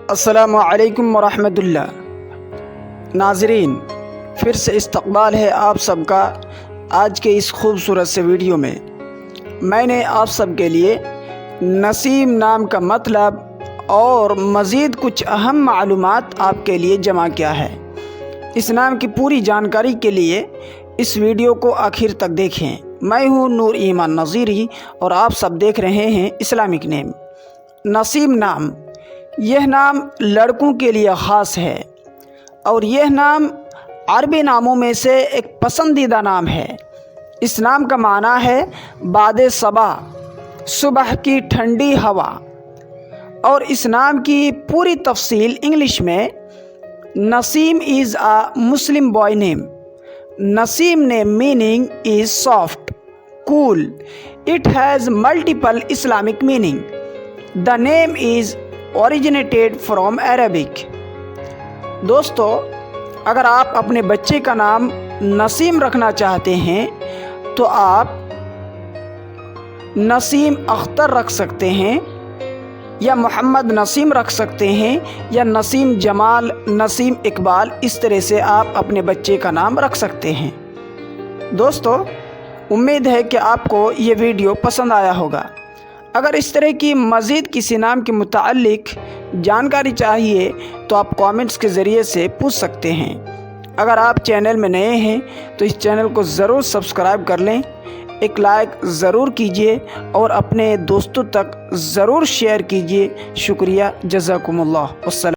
السلام علیکم ورحمۃ اللہ۔ ناظرین، پھر سے استقبال ہے آپ سب کا آج کے اس خوبصورت سے ویڈیو میں۔ میں نے آپ سب کے لیے نسیم نام کا مطلب اور مزید کچھ اہم معلومات آپ کے لیے جمع کیا ہے۔ اس نام کی پوری جانکاری کے لیے اس ویڈیو کو آخر تک دیکھیں۔ میں ہوں نور ایمان نظیری اور آپ سب دیکھ رہے ہیں اسلامک نیم۔ نسیم نام، یہ نام لڑکوں کے لیے خاص ہے اور یہ نام عربی ناموں میں سے ایک پسندیدہ نام ہے۔ اس نام کا معنی ہے باد صبا، صبح کی ٹھنڈی ہوا، اور اس نام کی پوری تفصیل انگلش میں Naseem is a Muslim boy name. Naseem name meaning is soft, cool. It has multiple Islamic meaning. The name is originated from Arabic. دوستو، اگر آپ اپنے بچے کا نام نسیم رکھنا چاہتے ہیں تو آپ نسیم اختر رکھ سکتے ہیں، یا محمد نسیم رکھ سکتے ہیں، یا نسیم جمال، نسیم اقبال، اس طرح سے آپ اپنے بچے کا نام رکھ سکتے ہیں۔ دوستو، امید ہے کہ آپ کو یہ ویڈیو پسند آیا ہوگا۔ اگر اس طرح کی مزید کسی نام کے متعلق جانکاری چاہیے تو آپ کامنٹس کے ذریعے سے پوچھ سکتے ہیں۔ اگر آپ چینل میں نئے ہیں تو اس چینل کو ضرور سبسکرائب کر لیں، ایک لائک ضرور کیجیے اور اپنے دوستوں تک ضرور شیئر کیجیے۔ شکریہ، جزاکم اللہ، والسلام۔